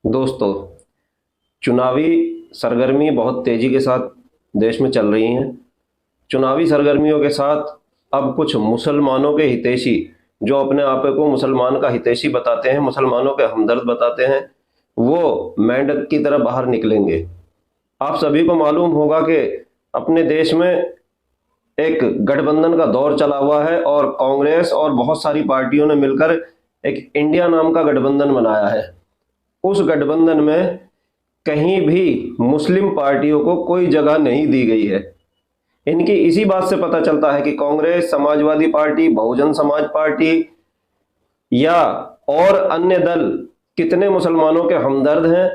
दोस्तों, चुनावी सरगर्मी बहुत तेजी के साथ देश में चल रही हैं। चुनावी सरगर्मियों के साथ अब कुछ मुसलमानों के हितैषी, जो अपने आप को मुसलमान का हितैषी बताते हैं, मुसलमानों के हमदर्द बताते हैं, वो मेंढक की तरह बाहर निकलेंगे। आप सभी को मालूम होगा कि अपने देश में एक गठबंधन का दौर चला हुआ है और कांग्रेस और बहुत सारी पार्टियों ने मिलकर एक इंडिया नाम का गठबंधन बनाया है। उस गठबंधन में कहीं भी मुस्लिम पार्टियों को कोई जगह नहीं दी गई है। इनकी इसी बात से पता चलता है कि कांग्रेस, समाजवादी पार्टी, बहुजन समाज पार्टी या और अन्य दल कितने मुसलमानों के हमदर्द हैं,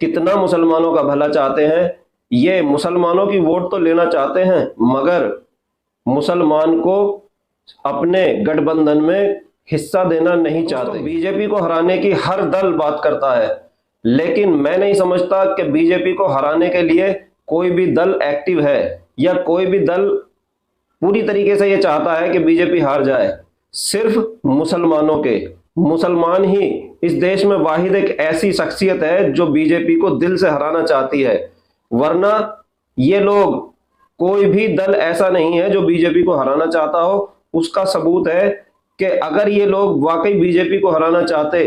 कितना मुसलमानों का भला चाहते हैं। ये मुसलमानों की वोट तो लेना चाहते हैं, मगर मुसलमान को अपने गठबंधन में हिस्सा देना नहीं चाहते। बीजेपी को हराने की हर दल बात करता है, लेकिन मैं नहीं समझता कि बीजेपी को हराने के लिए कोई भी दल एक्टिव है या कोई भी दल पूरी तरीके से ये चाहता है कि बीजेपी हार जाए। सिर्फ मुसलमान ही इस देश में वाहिद एक ऐसी शख्सियत है जो बीजेपी को दिल से हराना चाहती है, वरना ये लोग, कोई भी दल ऐसा नहीं है जो बीजेपी को हराना चाहता हो। उसका सबूत है कि अगर ये लोग वाकई बीजेपी को हराना चाहते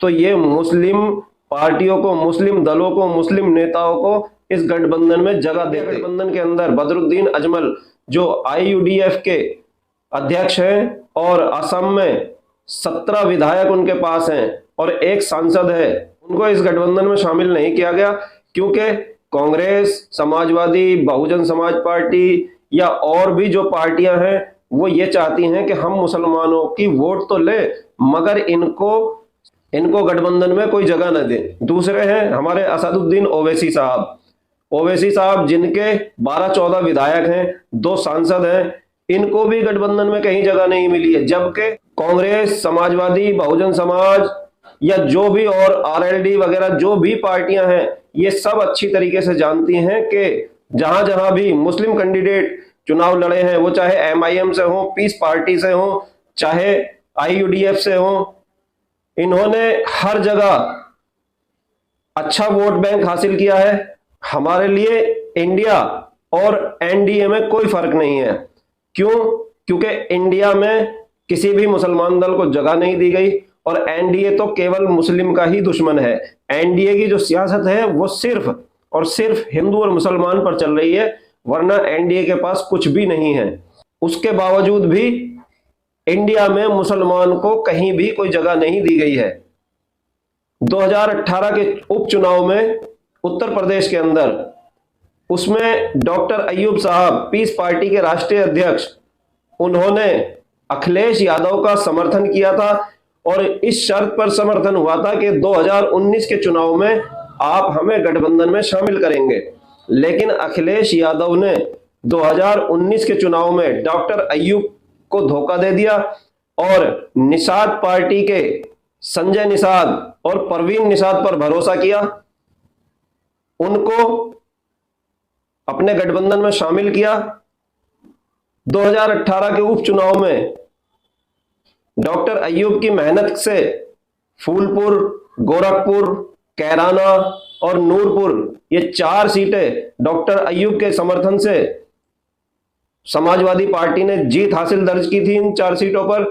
तो ये मुस्लिम पार्टियों को, मुस्लिम दलों को, मुस्लिम नेताओं को इस गठबंधन में जगह देते। गठबंधन के अंदर बदरुद्दीन अजमल जो आईयूडीएफ के अध्यक्ष हैं और असम में 17 विधायक उनके पास हैं और एक सांसद है, उनको इस गठबंधन में शामिल नहीं किया गया क्योंकि कांग्रेस, समाजवादी, बहुजन समाज पार्टी या और भी जो पार्टियां हैं वो ये चाहती हैं कि हम मुसलमानों की वोट तो ले, मगर इनको गठबंधन में कोई जगह न दें। दूसरे हैं हमारे असदुद्दीन ओवैसी साहब जिनके 12-14 विधायक हैं, 2 सांसद हैं, इनको भी गठबंधन में कहीं जगह नहीं मिली है। जबकि कांग्रेस, समाजवादी, बहुजन समाज या जो भी और आरएलडी वगैरह जो भी पार्टियां हैं, ये सब अच्छी तरीके से जानती हैं कि जहां जहां भी मुस्लिम कैंडिडेट चुनाव लड़े हैं, वो चाहे एमआईएम से हो, पीस पार्टी से हो, चाहे आईयूडीएफ से हो, इन्होंने हर जगह अच्छा वोट बैंक हासिल किया है। हमारे लिए इंडिया और एनडीए में कोई फर्क नहीं है। क्यों? क्योंकि इंडिया में किसी भी मुसलमान दल को जगह नहीं दी गई और एनडीए तो केवल मुस्लिम का ही दुश्मन है। एनडीए की जो सियासत है वो सिर्फ और सिर्फ हिंदू और मुसलमान पर चल रही है, वरना एनडीए के पास कुछ भी नहीं है। उसके बावजूद भी इंडिया में मुसलमान को कहीं भी कोई जगह नहीं दी गई है। 2018 के उपचुनाव में उत्तर प्रदेश के अंदर, उसमें डॉक्टर अय्यूब साहब, पीस पार्टी के राष्ट्रीय अध्यक्ष, उन्होंने अखिलेश यादव का समर्थन किया था और इस शर्त पर समर्थन हुआ था कि 2019 के चुनाव में आप हमें गठबंधन में शामिल करेंगे। लेकिन अखिलेश यादव ने 2019 के चुनाव में डॉक्टर अय्यूब को धोखा दे दिया और निषाद पार्टी के संजय निषाद और परवीन निषाद पर भरोसा किया, उनको अपने गठबंधन में शामिल किया। 2018 के उपचुनाव में डॉक्टर अय्यूब की मेहनत से फूलपुर, गोरखपुर, कैराना और नूरपुर, ये 4 सीटें डॉक्टर अय्यूब के समर्थन से समाजवादी पार्टी ने जीत हासिल दर्ज की थी इन 4 सीटों पर।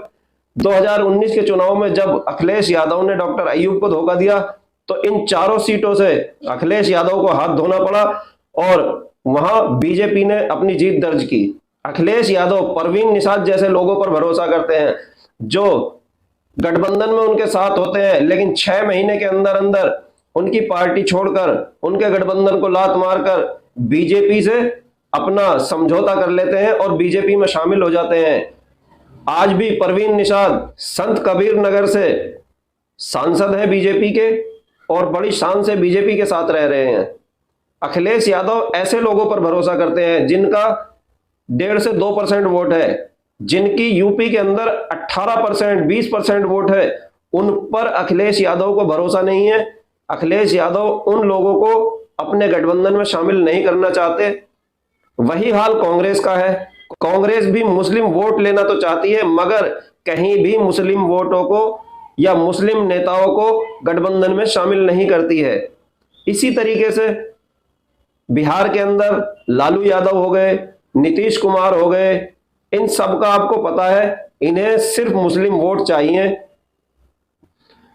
2019 के चुनाव में जब अखिलेश यादव ने डॉक्टर अय्यूब को धोखा दिया तो इन 4 सीटों से अखिलेश यादव को हाथ धोना पड़ा और वहां बीजेपी ने अपनी जीत दर्ज की। अखिलेश यादव परवीन निषाद जैसे लोगों पर भरोसा करते हैं जो गठबंधन में उनके साथ होते हैं, लेकिन 6 महीने के अंदर अंदर उनकी पार्टी छोड़कर, उनके गठबंधन को लात मारकर बीजेपी से अपना समझौता कर लेते हैं और बीजेपी में शामिल हो जाते हैं। आज भी परवीन निषाद संत कबीर नगर से सांसद है बीजेपी के और बड़ी शान से बीजेपी के साथ रह रहे हैं। अखिलेश यादव ऐसे लोगों पर भरोसा करते हैं जिनका 1.5 से 2% वोट है, जिनकी यूपी के अंदर 18%, 20% वोट है, उन पर अखिलेश यादव को भरोसा नहीं है। अखिलेश यादव उन लोगों को अपने गठबंधन में शामिल नहीं करना चाहते। वही हाल कांग्रेस का है। कांग्रेस भी मुस्लिम वोट लेना तो चाहती है, मगर कहीं भी मुस्लिम वोटों को या मुस्लिम नेताओं को गठबंधन में शामिल नहीं करती है। इसी तरीके से बिहार के अंदर लालू यादव हो गए, नीतीश कुमार हो गए, इन सब का आपको पता है, इन्हें सिर्फ मुस्लिम वोट चाहिए।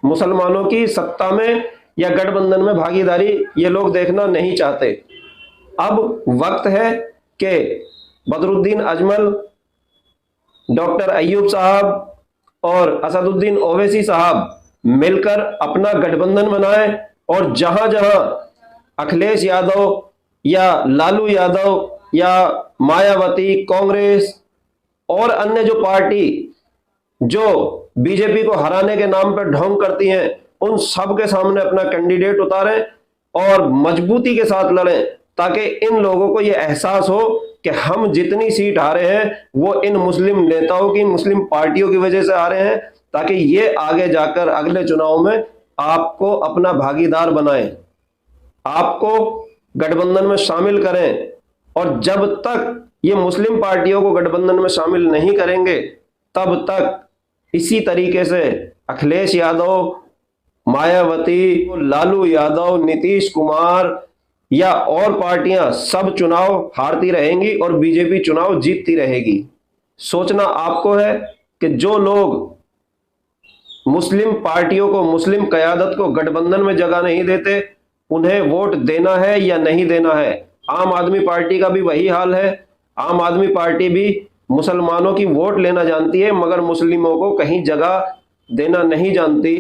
मुसलमानों की सत्ता में या गठबंधन में भागीदारी ये लोग देखना नहीं चाहते। अब वक्त है कि बदरुद्दीन अजमल, डॉक्टर अय्यूब साहब और असदुद्दीन ओवैसी साहब मिलकर अपना गठबंधन बनाएं और जहां जहां अखिलेश यादव या लालू यादव या मायावती, कांग्रेस और अन्य जो पार्टी जो बीजेपी को हराने के नाम पर ढोंग करती हैं, उन सब के सामने अपना कैंडिडेट उतारें और मजबूती के साथ लड़ें, ताकि इन लोगों को यह एहसास हो कि हम जितनी सीट हारे हैं वो इन मुस्लिम नेताओं की, मुस्लिम पार्टियों की वजह से हारे हैं, ताकि ये आगे जाकर अगले चुनाव में आपको अपना भागीदार बनाएं, आपको गठबंधन में शामिल करें। और जब तक ये मुस्लिम पार्टियों को गठबंधन में शामिल नहीं करेंगे, तब तक इसी तरीके से अखिलेश यादव, मायावती, लालू यादव, नीतीश कुमार या और पार्टियां सब चुनाव हारती रहेंगी और बीजेपी चुनाव जीतती रहेगी। सोचना आपको है कि जो लोग मुस्लिम पार्टियों को, मुस्लिम क़यादत को गठबंधन में जगह नहीं देते, उन्हें वोट देना है या नहीं देना है। आम आदमी पार्टी का भी वही हाल है। आम आदमी पार्टी भी मुसलमानों की वोट लेना जानती है, मगर मुस्लिमों को कहीं जगह देना नहीं जानती।